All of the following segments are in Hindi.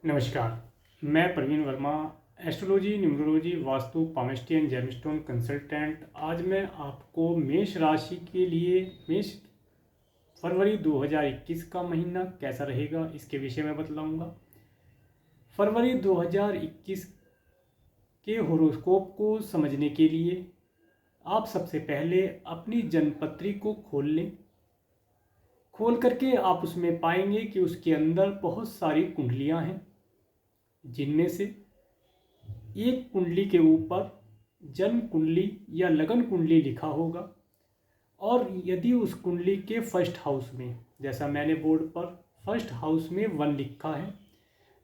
नमस्कार। मैं Praveen Verma, astrology, numerology, vastu, palmistry and gemstone consultant. आज मैं आपको मेष राशि के लिए मेष फरवरी 2021 का महीना कैसा रहेगा इसके विषय में बतलाऊंगा। फरवरी 2021 के होरोस्कोप को समझने के लिए आप सबसे पहले अपनी जन्मपत्री को खोल लें। खोल करके आप उसमें पाएंगे कि उसके अंदर बहुत सारी कुंडलियां हैं, जिनमें से एक कुंडली के ऊपर जन्म कुंडली या लगन कुंडली लिखा होगा। और यदि उस कुंडली के फर्स्ट हाउस में, जैसा मैंने बोर्ड पर फर्स्ट हाउस में 1 लिखा है,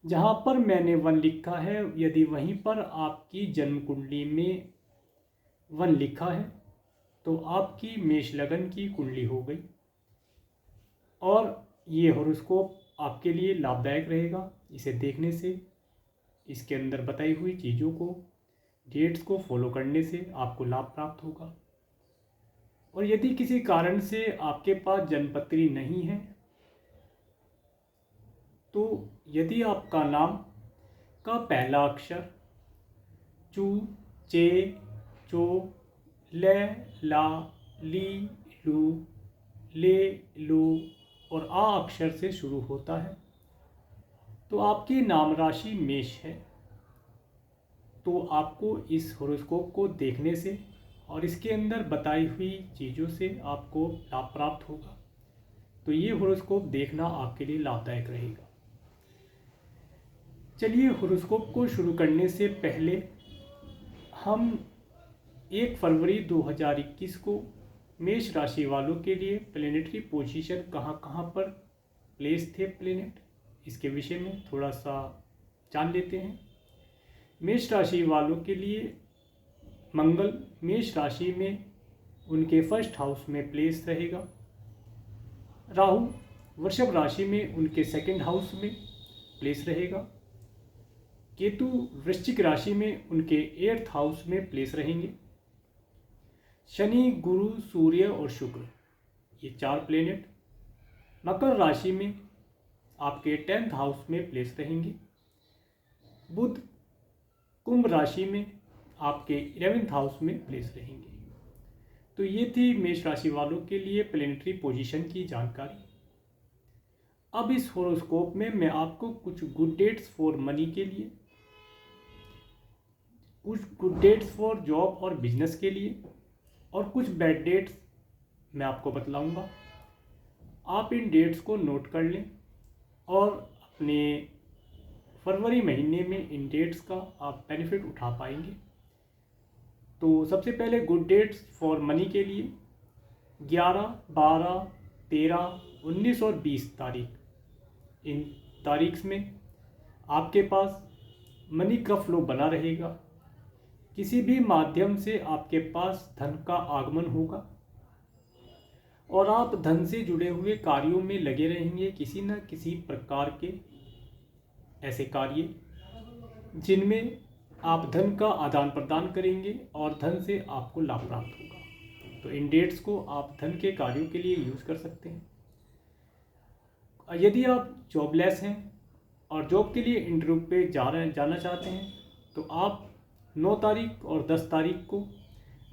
जहाँ पर मैंने 1 लिखा है, यदि वहीं पर आपकी जन्म कुंडली में 1 लिखा है तो आपकी मेष लगन की कुंडली हो गई। और ये हॉरोस्कोप आपके लिए लाभदायक रहेगा। इसे देखने से, इसके अंदर बताई हुई चीज़ों को, डेट्स को फॉलो करने से आपको लाभ प्राप्त होगा। और यदि किसी कारण से आपके पास जन्मपत्री नहीं है, तो यदि आपका नाम का पहला अक्षर चू, चे, चो, ले, ला, ली, लू, ले, लू और आ अक्षर से शुरू होता है, तो आपकी नाम राशि मेष है। तो आपको इस हॉरोस्कोप को देखने से और इसके अंदर बताई हुई चीज़ों से आपको लाभ प्राप्त होगा। तो ये हॉरोस्कोप देखना आपके लिए लाभदायक रहेगा। चलिए, हॉरोस्कोप को शुरू करने से पहले हम 1 फरवरी 2021 को मेष राशि वालों के लिए प्लेनेटरी पोजीशन कहाँ कहाँ पर प्लेस थे प्लेनेट, इसके विषय में थोड़ा सा जान लेते हैं। मेष राशि वालों के लिए मंगल मेष राशि में उनके फर्स्ट हाउस में प्लेस रहेगा। राहु वृषभ राशि में उनके सेकंड हाउस में प्लेस रहेगा। केतु वृश्चिक राशि में उनके 8th हाउस में प्लेस रहेंगे। शनि, गुरु, सूर्य और शुक्र, ये 4 प्लेनेट मकर राशि में आपके 10th हाउस में प्लेस रहेंगे। बुध कुंभ राशि में आपके 11th हाउस में प्लेस रहेंगे। तो ये थी मेष राशि वालों के लिए प्लेनेटरी पोजीशन की जानकारी। अब इस हॉरोस्कोप में मैं आपको कुछ गुड डेट्स फॉर मनी के लिए, कुछ गुड डेट्स फॉर जॉब और बिजनेस के लिए और कुछ बैड डेट्स मैं आपको बतलाऊंगा। आप इन डेट्स को नोट कर लें और अपने फरवरी महीने में इन डेट्स का आप बेनिफिट उठा पाएंगे। तो सबसे पहले गुड डेट्स फॉर मनी के लिए 11, 12, 13, 19 और 20 तारीख, इन तारीख में आपके पास मनी का फ्लो बना रहेगा। किसी भी माध्यम से आपके पास धन का आगमन होगा और आप धन से जुड़े हुए कार्यों में लगे रहेंगे। किसी न किसी प्रकार के ऐसे कार्य जिनमें आप धन का आदान प्रदान करेंगे और धन से आपको लाभ प्राप्त होगा। तो इन डेट्स को आप धन के कार्यों के लिए यूज़ कर सकते हैं। यदि आप जॉबलेस हैं और जॉब के लिए इंटरव्यू पे जाना चाहते हैं, तो आप 9 तारीख और 10 तारीख को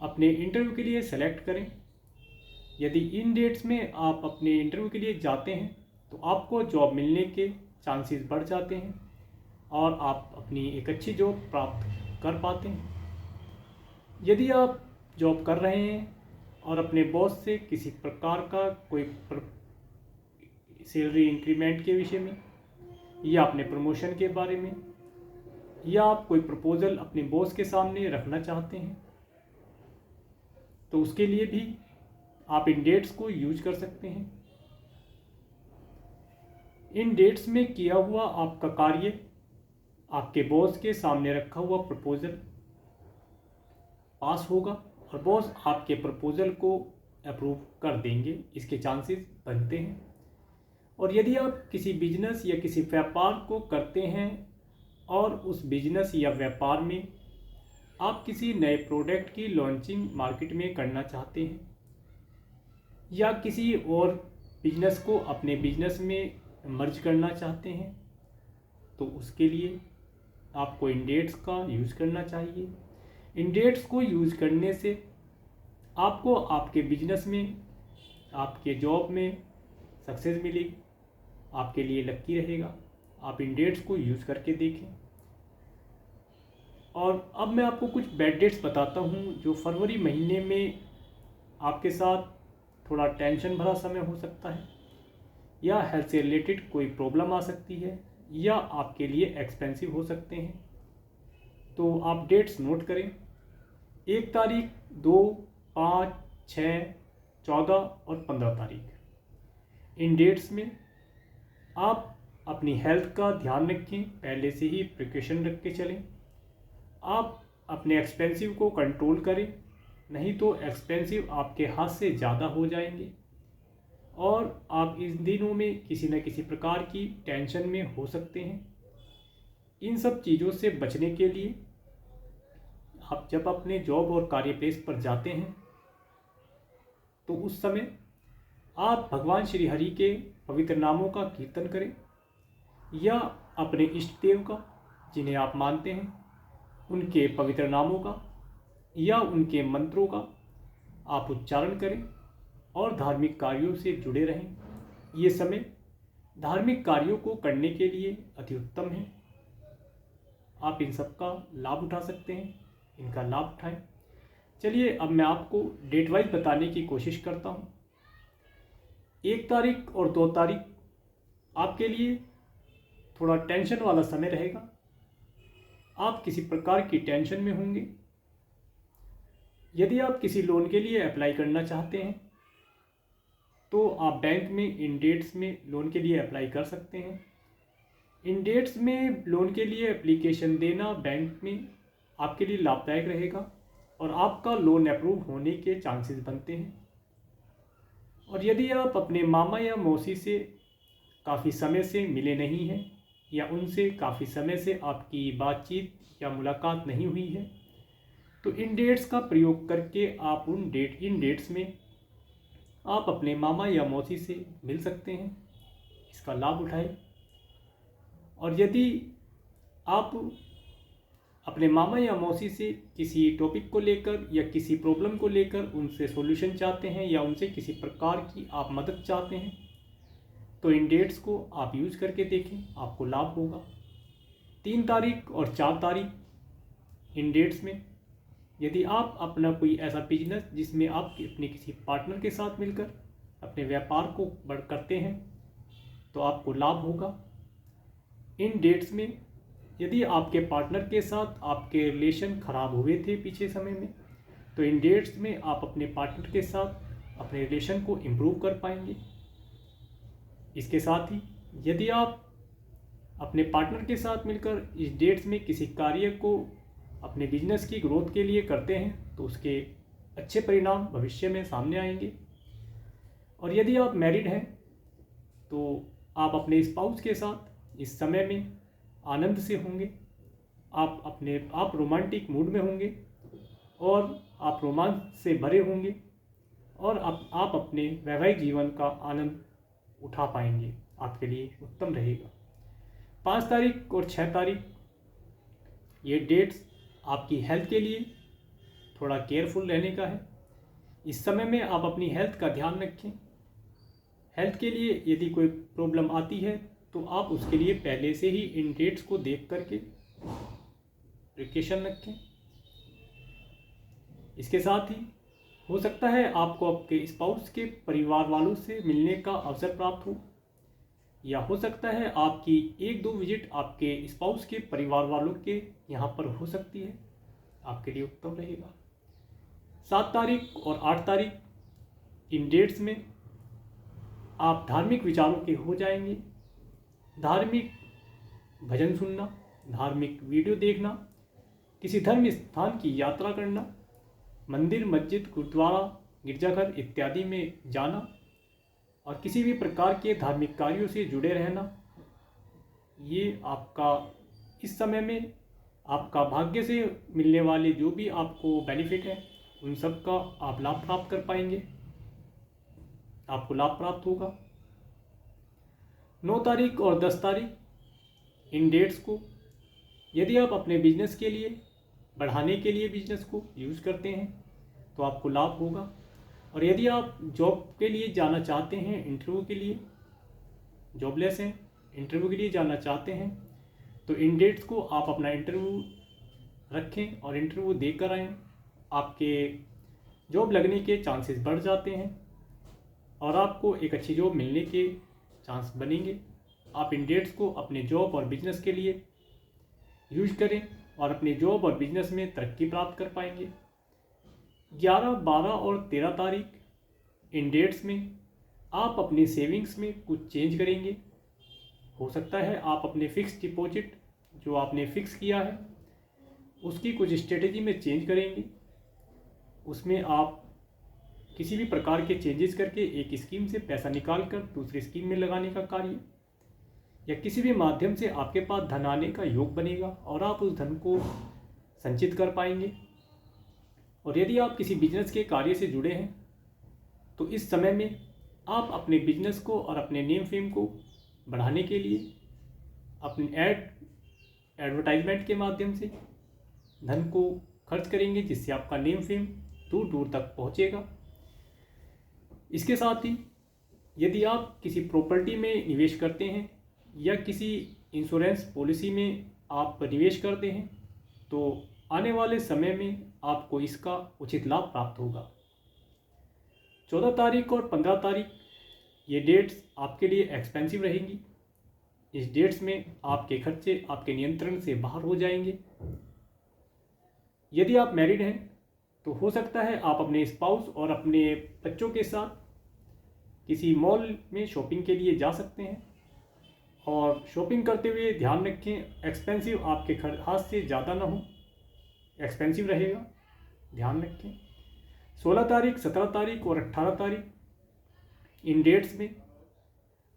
अपने इंटरव्यू के लिए सेलेक्ट करें। यदि इन डेट्स में आप अपने इंटरव्यू के लिए जाते हैं तो आपको जॉब मिलने के चांसेस बढ़ जाते हैं और आप अपनी एक अच्छी जॉब प्राप्त कर पाते हैं। यदि आप जॉब कर रहे हैं और अपने बॉस से किसी प्रकार का कोई सैलरी इंक्रीमेंट के विषय में या अपने प्रमोशन के बारे में, या आप कोई प्रपोजल अपने बॉस के सामने रखना चाहते हैं, तो उसके लिए भी आप इन डेट्स को यूज कर सकते हैं। इन डेट्स में किया हुआ आपका कार्य, आपके बॉस के सामने रखा हुआ प्रपोजल पास होगा और बॉस आपके प्रपोजल को अप्रूव कर देंगे, इसके चांसेस बनते हैं। और यदि आप किसी बिजनेस या किसी व्यापार को करते हैं और उस बिजनेस या व्यापार में आप किसी नए प्रोडक्ट की लॉन्चिंग मार्केट में करना चाहते हैं या किसी और बिजनेस को अपने बिजनेस में मर्ज करना चाहते हैं, तो उसके लिए आपको इन डेट्स का यूज़ करना चाहिए। इन डेट्स को यूज़ करने से आपको आपके बिजनेस में, आपके जॉब में सक्सेस मिलेगी, आपके लिए लक्की रहेगा। आप इन डेट्स को यूज़ करके देखें। और अब मैं आपको कुछ बैड डेट्स बताता हूँ जो फरवरी महीने में आपके साथ थोड़ा टेंशन भरा समय हो सकता है, या हेल्थ से रिलेटेड कोई प्रॉब्लम आ सकती है, या आपके लिए एक्सपेंसिव हो सकते हैं। तो आप डेट्स नोट करें। 1 तारीख, 2, 5, 6, 14 और 15 तारीख। इन डेट्स में आप अपनी हेल्थ का ध्यान रखें, पहले से ही प्रिकॉशन रख के चलें। आप अपने एक्सपेंसिव को कंट्रोल करें, नहीं तो एक्सपेंसिव आपके हाथ से ज़्यादा हो जाएंगे और आप इस दिनों में किसी न किसी प्रकार की टेंशन में हो सकते हैं। इन सब चीज़ों से बचने के लिए आप जब अपने जॉब और कार्य प्लेस पर जाते हैं तो उस समय आप भगवान श्री हरि के पवित्र नामों का कीर्तन करें, या अपने इष्ट देव का, जिन्हें आप मानते हैं, उनके पवित्र नामों का या उनके मंत्रों का आप उच्चारण करें और धार्मिक कार्यों से जुड़े रहें। ये समय धार्मिक कार्यों को करने के लिए अति उत्तम है। आप इन सब का लाभ उठा सकते हैं, इनका लाभ उठाएं। चलिए अब मैं आपको डेट वाइज बताने की कोशिश करता हूँ। 1 तारीख और 2 तारीख आपके लिए थोड़ा टेंशन वाला समय रहेगा। आप किसी प्रकार की टेंशन में होंगे। यदि आप किसी लोन के लिए अप्लाई करना चाहते हैं तो आप बैंक में इन डेट्स में लोन के लिए अप्लाई कर सकते हैं। इन डेट्स में लोन के लिए एप्लीकेशन देना बैंक में आपके लिए लाभदायक रहेगा और आपका लोन अप्रूव होने के चांसेस बनते हैं। और यदि आप अपने मामा या मौसी से काफ़ी समय से मिले नहीं हैं, या उनसे काफ़ी समय से आपकी बातचीत या मुलाकात नहीं हुई है, तो इन डेट्स का प्रयोग करके आप इन डेट्स में आप अपने मामा या मौसी से मिल सकते हैं। इसका लाभ उठाएं। और यदि आप अपने मामा या मौसी से किसी टॉपिक को लेकर या किसी प्रॉब्लम को लेकर उनसे सॉल्यूशन चाहते हैं, या उनसे किसी प्रकार की आप मदद चाहते हैं, तो इन डेट्स को आप यूज करके देखें, आपको लाभ होगा। 3 तारीख और 4 तारीख इन डेट्स में यदि आप अपना कोई ऐसा बिजनेस जिसमें आप अपने किसी पार्टनर के साथ मिलकर अपने व्यापार को बढ़ करते हैं तो आपको लाभ होगा। इन डेट्स में यदि आपके पार्टनर के साथ आपके रिलेशन खराब हुए थे पिछले समय में, तो इन डेट्स में आप अपने पार्टनर के साथ अपने रिलेशन को इम्प्रूव कर पाएंगे। इसके साथ ही यदि आप अपने पार्टनर के साथ मिलकर इस डेट्स में किसी कार्य को अपने बिजनेस की ग्रोथ के लिए करते हैं तो उसके अच्छे परिणाम भविष्य में सामने आएंगे। और यदि आप मैरिड हैं तो आप अपने स्पाउस के साथ इस समय में आनंद से होंगे। आप रोमांटिक मूड में होंगे और आप रोमांस से भरे होंगे और आप अपने वैवाहिक जीवन का आनंद उठा पाएंगे। आपके लिए उत्तम रहेगा। 5 तारीख और 6 तारीख ये डेट्स आपकी हेल्थ के लिए थोड़ा केयरफुल रहने का है। इस समय में आप अपनी हेल्थ का ध्यान रखें। हेल्थ के लिए यदि कोई प्रॉब्लम आती है तो आप उसके लिए पहले से ही इन डेट्स को देख करके प्रिकॉशन रखें। इसके साथ ही हो सकता है आपको आपके स्पाउस के परिवार वालों से मिलने का अवसर प्राप्त हो, या हो सकता है आपकी 1-2 विजिट आपके स्पाउस के परिवार वालों के यहाँ पर हो सकती है। आपके लिए उत्तम रहेगा। 7 तारीख और 8 तारीख इन डेट्स में आप धार्मिक विचारों के हो जाएंगे। धार्मिक भजन सुनना, धार्मिक वीडियो देखना, किसी धर्म स्थान की यात्रा करना, मंदिर, मस्जिद, गुरुद्वारा, गिरजाघर इत्यादि में जाना और किसी भी प्रकार के धार्मिक कार्यों से जुड़े रहना, ये आपका इस समय में आपका भाग्य से मिलने वाले जो भी आपको बेनिफिट है उन सब का आप लाभ प्राप्त कर पाएंगे। आपको लाभ प्राप्त होगा। 9 तारीख और 10 तारीख इन डेट्स को यदि आप अपने बिजनेस के लिए बढ़ाने के लिए बिजनेस को यूज़ करते हैं तो आपको लाभ होगा। और यदि आप जॉब के लिए जाना चाहते हैं, इंटरव्यू के लिए, जॉबलेस हैं, इंटरव्यू के लिए जाना चाहते हैं, तो इन डेट्स को आप अपना इंटरव्यू रखें और इंटरव्यू देकर आएँ। आपके जॉब लगने के चांसेस बढ़ जाते हैं और आपको एक अच्छी जॉब मिलने के चांस बनेंगे। आप इन डेट्स को अपने जॉब और बिजनेस के लिए यूज करें और अपने जॉब और बिजनेस में तरक्की प्राप्त कर पाएंगे। 11, 12 और 13 तारीख इन डेट्स में आप अपनी सेविंग्स में कुछ चेंज करेंगे। हो सकता है आप अपने फिक्स डिपॉजिट जो आपने फिक्स किया है उसकी कुछ स्ट्रेटेजी में चेंज करेंगे। उसमें आप किसी भी प्रकार के चेंजेस करके एक स्कीम से पैसा निकाल कर दूसरी स्कीम में लगाने का कार्य, या किसी भी माध्यम से आपके पास धन आने का योग बनेगा और आप उस धन को संचित कर पाएंगे। और यदि आप किसी बिजनेस के कार्य से जुड़े हैं तो इस समय में आप अपने बिजनेस को और अपने नेम फेम को बढ़ाने के लिए अपने एडवर्टाइजमेंट के माध्यम से धन को खर्च करेंगे, जिससे आपका नेम फेम दूर दूर तक पहुंचेगा। इसके साथ ही यदि आप किसी प्रॉपर्टी में निवेश करते हैं या किसी इंश्योरेंस पॉलिसी में आप निवेश करते हैं तो आने वाले समय में आपको इसका उचित लाभ प्राप्त होगा। 14 तारीख और 15 तारीख ये डेट्स आपके लिए एक्सपेंसिव रहेंगी। इस डेट्स में आपके खर्चे आपके नियंत्रण से बाहर हो जाएंगे। यदि आप मैरिड हैं तो हो सकता है आप अपने स्पाउस और अपने बच्चों के साथ किसी मॉल में शॉपिंग के लिए जा सकते हैं। और शॉपिंग करते हुए ध्यान रखें एक्सपेंसिव आपके हाथ से ज़्यादा ना हो, एक्सपेंसिव रहेगा, ध्यान रखें। 16 तारीख, 17 तारीख और 18 तारीख इन डेट्स में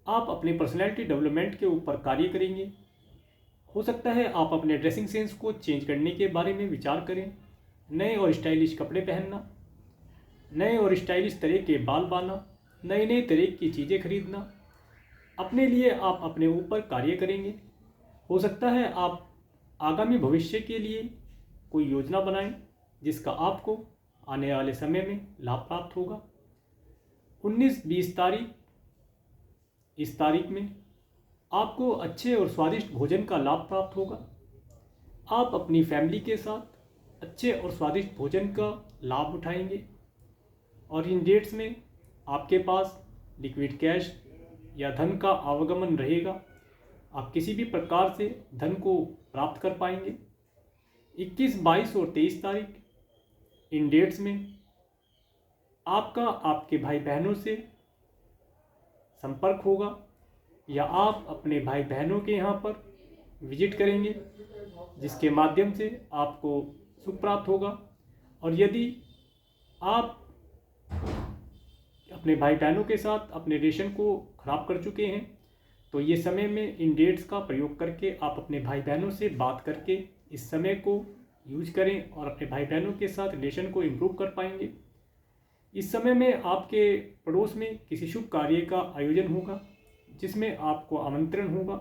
आप अपने पर्सनैलिटी डेवलपमेंट के ऊपर कार्य करेंगे। हो सकता है आप अपने ड्रेसिंग सेंस को चेंज करने के बारे में विचार करें। नए और स्टाइलिश कपड़े पहनना, नए और स्टाइलिश तरह के बाल बांधना, नई नई तरह की चीज़ें खरीदना, अपने लिए आप अपने ऊपर कार्य करेंगे। हो सकता है आप आगामी भविष्य के लिए कोई योजना बनाएं जिसका आपको आने वाले समय में लाभ प्राप्त होगा। 19-20 तारीख, इस तारीख में आपको अच्छे और स्वादिष्ट भोजन का लाभ प्राप्त होगा। आप अपनी फैमिली के साथ अच्छे और स्वादिष्ट भोजन का लाभ उठाएंगे। और इन डेट्स में आपके पास लिक्विड कैश या धन का आवागमन रहेगा। आप किसी भी प्रकार से धन को प्राप्त कर पाएंगे। 21, 22 और 23 तारीख इन डेट्स में आपका आपके भाई बहनों से संपर्क होगा या आप अपने भाई बहनों के यहाँ पर विजिट करेंगे, जिसके माध्यम से आपको सुख प्राप्त होगा। और यदि आप अपने भाई बहनों के साथ अपने रिलेशन को ख़राब कर चुके हैं तो ये समय में इन डेट्स का प्रयोग करके आप अपने भाई बहनों से बात करके इस समय को यूज करें और अपने भाई बहनों के साथ रिलेशन को इम्प्रूव कर पाएंगे। इस समय में आपके पड़ोस में किसी शुभ कार्य का आयोजन होगा जिसमें आपको आमंत्रण होगा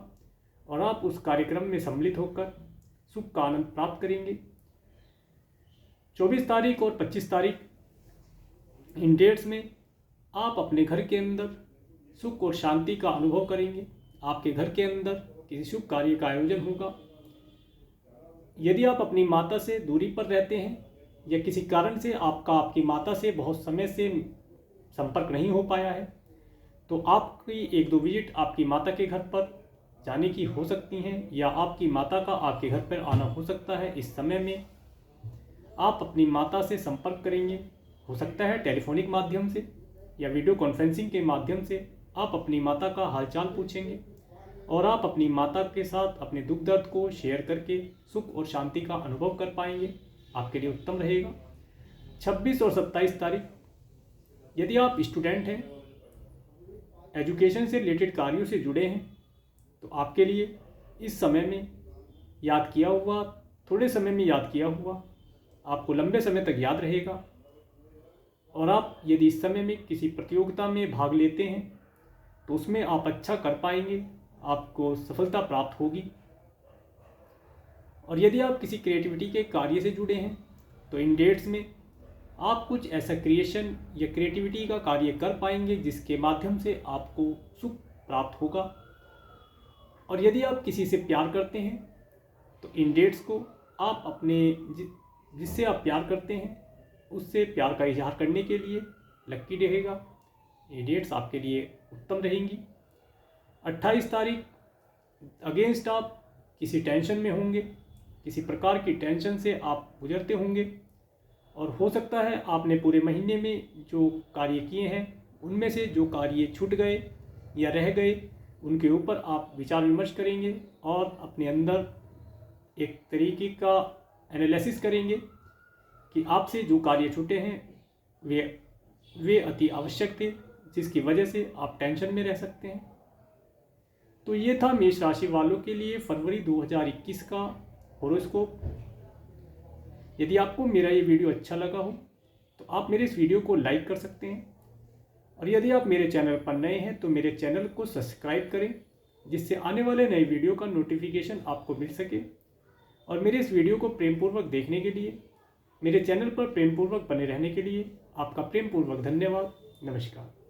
और आप उस कार्यक्रम में सम्मिलित होकर सुख का आनंद प्राप्त करेंगे। 24 तारीख और 25 तारीख इन डेट्स में आप अपने घर के अंदर सुख और शांति का अनुभव करेंगे। आपके घर के अंदर किसी शुभ कार्य का आयोजन होगा। यदि आप अपनी माता से दूरी पर रहते हैं या किसी कारण से आपकी माता से बहुत समय से संपर्क नहीं हो पाया है तो आपकी 1-2 विजिट आपकी माता के घर पर जाने की हो सकती हैं या आपकी माता का आपके घर पर आना हो सकता है। इस समय में आप अपनी माता से संपर्क करेंगे। हो सकता है टेलीफोनिक माध्यम से या वीडियो कॉन्फ्रेंसिंग के माध्यम से आप अपनी माता का हालचाल पूछेंगे और आप अपनी माता के साथ अपने दुख दर्द को शेयर करके सुख और शांति का अनुभव कर पाएंगे। आपके लिए उत्तम रहेगा। 26 और 27 तारीख यदि आप स्टूडेंट हैं, एजुकेशन से रिलेटेड कार्यों से जुड़े हैं तो आपके लिए इस समय में याद किया हुआ, थोड़े समय में याद किया हुआ आपको लंबे समय तक याद रहेगा। और आप यदि इस समय में किसी प्रतियोगिता में भाग लेते हैं तो उसमें आप अच्छा कर पाएंगे, आपको सफलता प्राप्त होगी। और यदि आप किसी क्रिएटिविटी के कार्य से जुड़े हैं तो इन डेट्स में आप कुछ ऐसा क्रिएशन या क्रिएटिविटी का कार्य कर पाएंगे जिसके माध्यम से आपको सुख प्राप्त होगा। और यदि आप किसी से प्यार करते हैं तो इन डेट्स को आप अपने जिससे आप प्यार करते हैं उससे प्यार का इजहार करने के लिए लकी रहेगा। ये डेट्स आपके लिए उत्तम रहेंगी। 28 तारीख अगेंस्ट आप किसी टेंशन में होंगे, किसी प्रकार की टेंशन से आप गुजरते होंगे और हो सकता है आपने पूरे महीने में जो कार्य किए हैं उनमें से जो कार्य छूट गए या रह गए उनके ऊपर आप विचार विमर्श करेंगे और अपने अंदर एक तरीके का एनालिसिस करेंगे कि आपसे जो कार्य छूटे हैं वे अति आवश्यक थे, जिसकी वजह से आप टेंशन में रह सकते हैं। तो ये था मेष राशि वालों के लिए फरवरी 2021 का हॉरोस्कोप। यदि आपको मेरा ये वीडियो अच्छा लगा हो तो आप मेरे इस वीडियो को लाइक कर सकते हैं और यदि आप मेरे चैनल पर नए हैं तो मेरे चैनल को सब्सक्राइब करें जिससे आने वाले नए वीडियो का नोटिफिकेशन आपको मिल सके। और मेरे इस वीडियो को प्रेमपूर्वक देखने के लिए, मेरे चैनल पर प्रेमपूर्वक बने रहने के लिए आपका प्रेमपूर्वक धन्यवाद। नमस्कार।